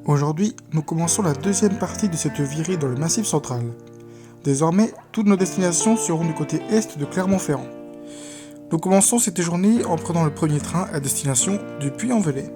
Aujourd'hui, nous commençons la deuxième partie de cette virée dans le Massif central. Désormais, toutes nos destinations seront du côté est de Clermont-Ferrand. Nous commençons cette journée en prenant le premier train à destination du Puy-en-Velay.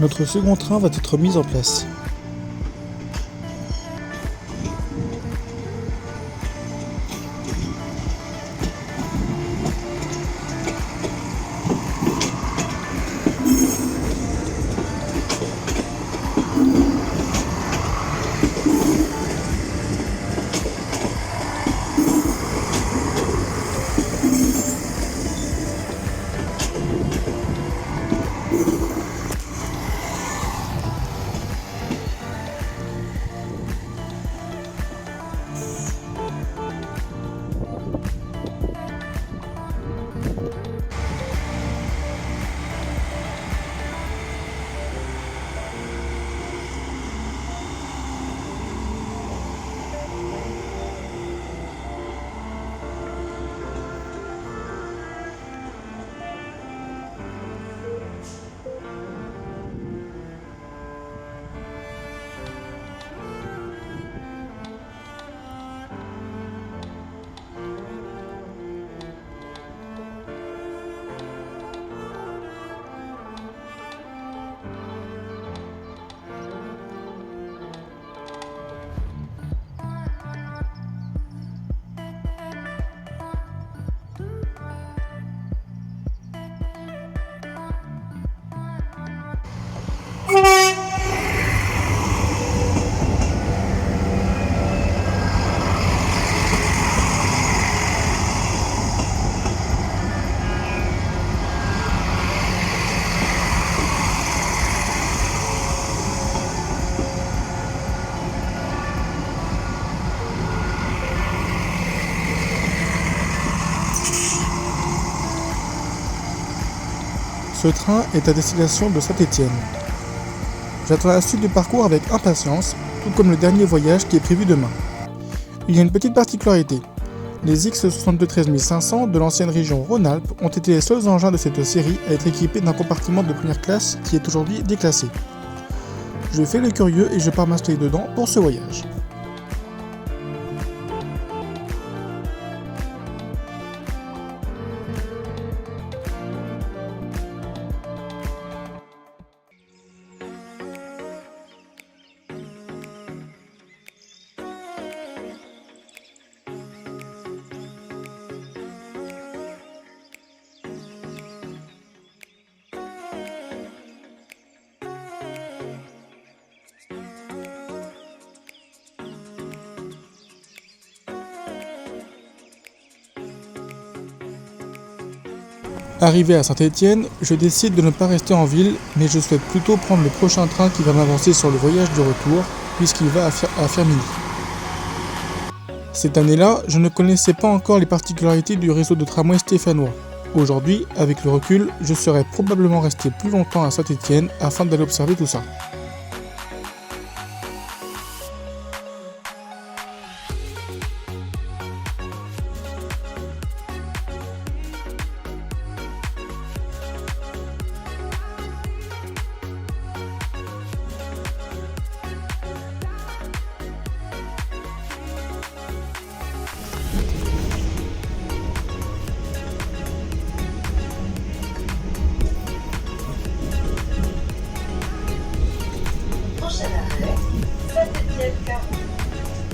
Notre second train va être mis en place. Ce train est à destination de Saint-Étienne. J'attends la suite du parcours avec impatience, tout comme le dernier voyage qui est prévu demain. Il y a une petite particularité. Les X62 13500 de l'ancienne région Rhône-Alpes ont été les seuls engins de cette série à être équipés d'un compartiment de première classe qui est aujourd'hui déclassé. Je fais le curieux et je pars m'installer dedans pour ce voyage. Arrivé à Saint-Étienne, je décide de ne pas rester en ville, mais je souhaite plutôt prendre le prochain train qui va m'avancer sur le voyage du retour, puisqu'il va à Firminy. Cette année-là, je ne connaissais pas encore les particularités du réseau de tramway stéphanois. Aujourd'hui, avec le recul, je serais probablement resté plus longtemps à Saint-Étienne afin d'aller observer tout ça.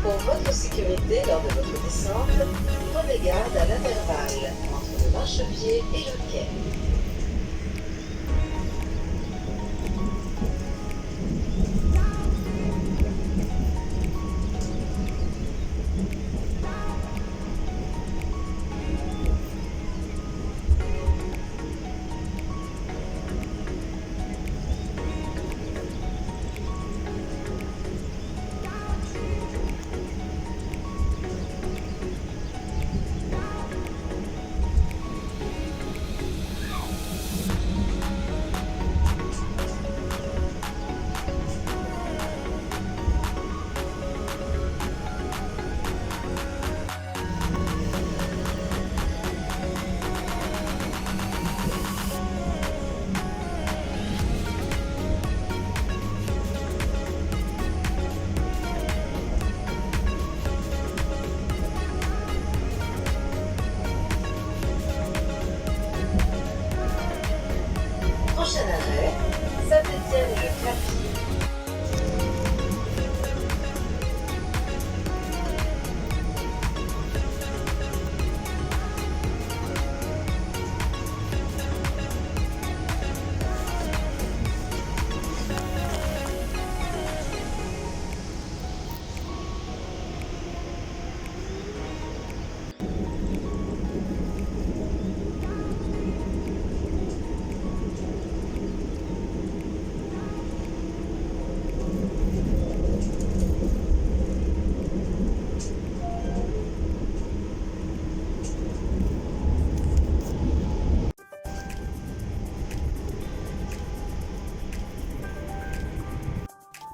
Pour votre sécurité lors de votre descente, prenez garde à l'intervalle entre le marchepied et le quai.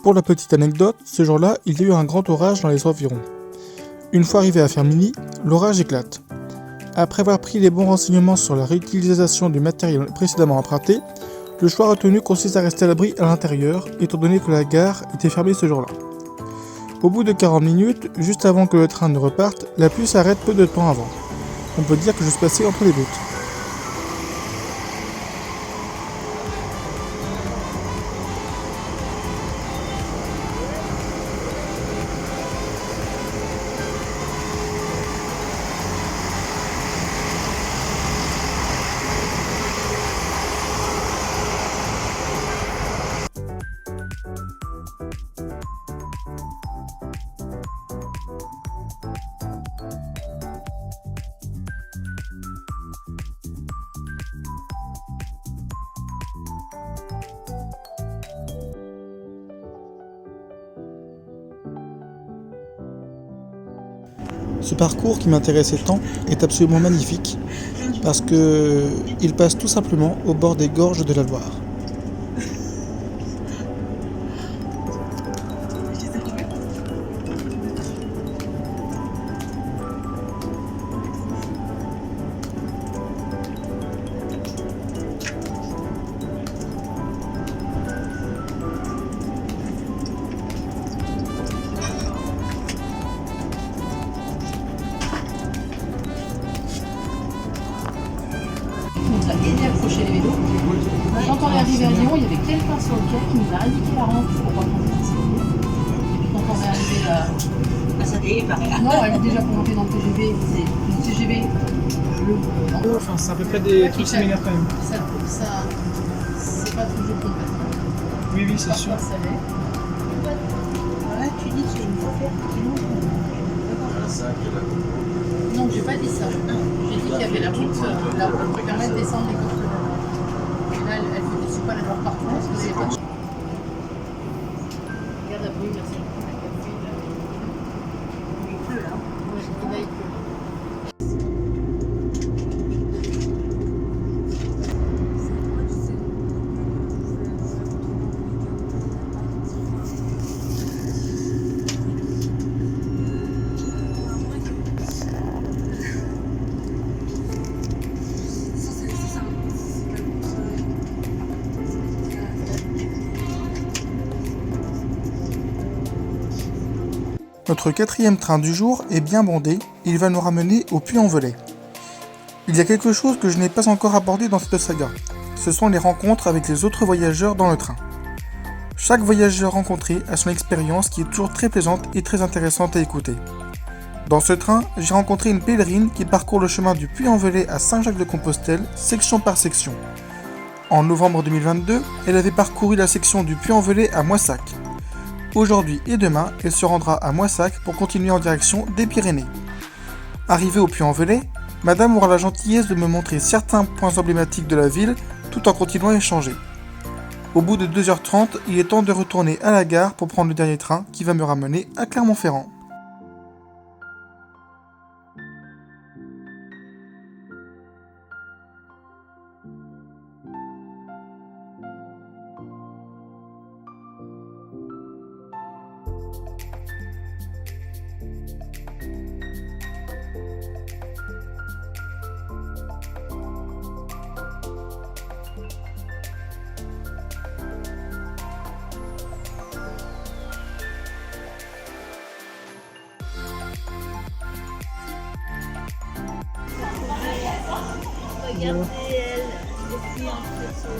Pour la petite anecdote, ce jour-là, il y a eu un grand orage dans les environs. Une fois arrivé à Firminy, l'orage éclate. Après avoir pris les bons renseignements sur la réutilisation du matériel précédemment emprunté, le choix retenu consiste à rester à l'abri à l'intérieur, étant donné que la gare était fermée ce jour-là. Au bout de 40 minutes, juste avant que le train ne reparte, la pluie s'arrête peu de temps avant. On peut dire que je suis passé entre les gouttes. Ce parcours qui m'intéressait tant est absolument magnifique parce qu'il passe tout simplement au bord des gorges de la Loire. Nous a aidé à accrocher les vélos. Quand on est arrivé à Lyon, il y avait quelqu'un sur le quai qui nous a indiqué la rampe pour pas qu'on puisse y aller. Et puis quand on est arrivé là. Ça y est, pareil. Non, elle est déjà pour monter dans le TGV. C'est le TGV. Enfin, c'est à peu près des trucs similaires quand même. Ça, c'est pas toujours complètement. Oui, oui, c'est sûr. Parfois, ça l'est. Ouais, tu dis que c'est une fois faire Non, j'ai pas dit ça. J'ai dit qu'il y avait la route qui permet de descendre les côtes de la Loire. Et là, elle ne fait pas la Loire partout parce que c'est pas. Regarde la brume, merci. Il pleut là. Ouais, et là, il pleut. Notre quatrième train du jour est bien bondé, il va nous ramener au Puy-en-Velay. Il y a quelque chose que je n'ai pas encore abordé dans cette saga, ce sont les rencontres avec les autres voyageurs dans le train. Chaque voyageur rencontré a son expérience qui est toujours très plaisante et très intéressante à écouter. Dans ce train, j'ai rencontré une pèlerine qui parcourt le chemin du Puy-en-Velay à Saint-Jacques-de-Compostelle, section par section. En novembre 2022, elle avait parcouru la section du Puy-en-Velay à Moissac. Aujourd'hui et demain, elle se rendra à Moissac pour continuer en direction des Pyrénées. Arrivée au Puy-en-Velay, Madame aura la gentillesse de me montrer certains points emblématiques de la ville tout en continuant à échanger. Au bout de 2h30, il est temps de retourner à la gare pour prendre le dernier train qui va me ramener à Clermont-Ferrand. Regardez elle, aussi en photo.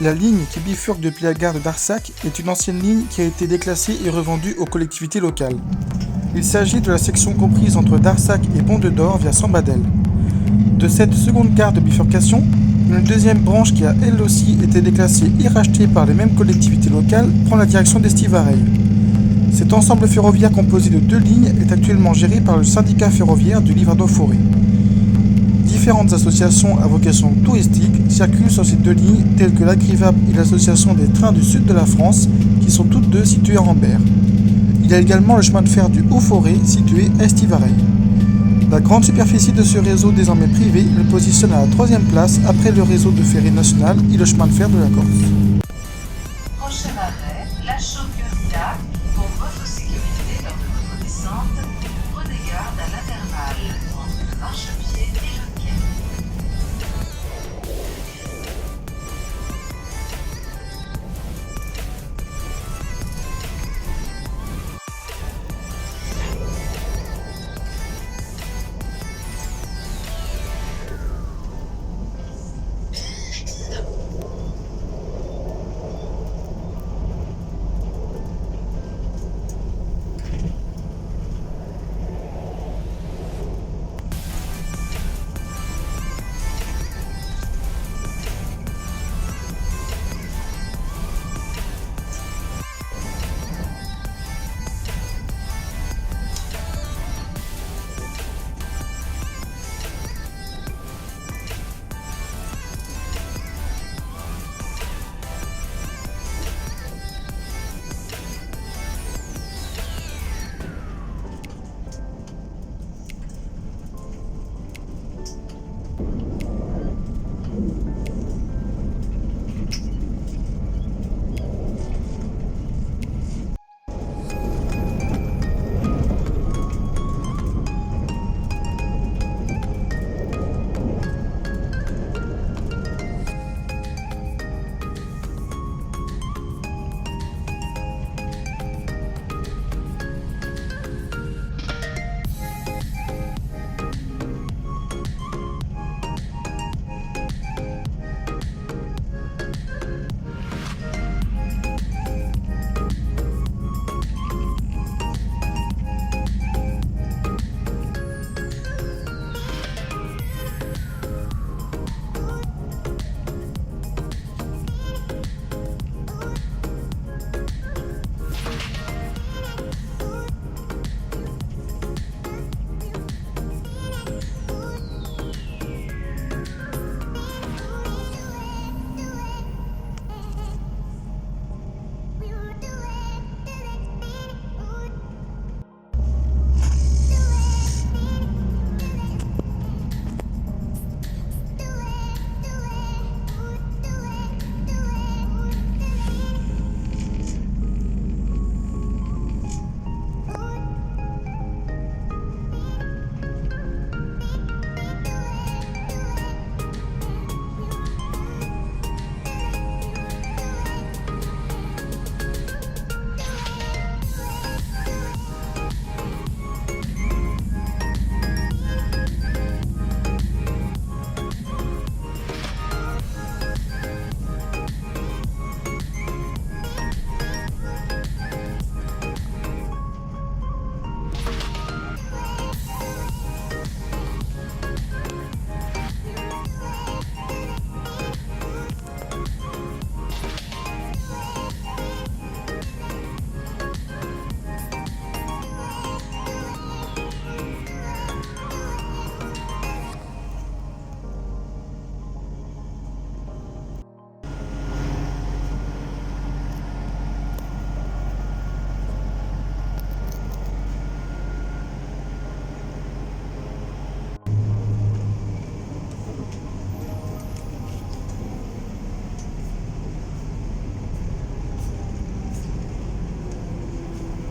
La ligne qui bifurque depuis la gare de Darsac est une ancienne ligne qui a été déclassée et revendue aux collectivités locales. Il s'agit de la section comprise entre Darsac et Pont-de-Dor via Sambadel. De cette seconde gare de bifurcation, une deuxième branche qui a elle aussi été déclassée et rachetée par les mêmes collectivités locales prend la direction d'Estivareille. Cet ensemble ferroviaire composé de 2 lignes est actuellement géré par le syndicat ferroviaire du Livradois-Forêt. Différentes associations à vocation touristique circulent sur ces 2 lignes telles que l'Agrivap et l'association des trains du sud de la France qui sont toutes deux situées à Ambert. Il y a également le chemin de fer du Haut-Forêt situé à Estivareille. La grande superficie de ce réseau désormais privé le positionne à la 3e place après le réseau de ferry national et le chemin de fer de la Corse. Prochain arrêt, La Chaux-Curiac. Pour votre sécurité lors de votre descente, prenez garde à l'intervalle entre le marchepied et le quai.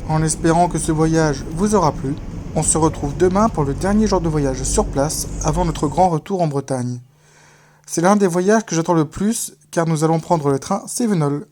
En espérant que ce voyage vous aura plu, on se retrouve demain pour le dernier jour de voyage sur place avant notre grand retour en Bretagne. C'est l'un des voyages que j'attends le plus car nous allons prendre le train Cévenol.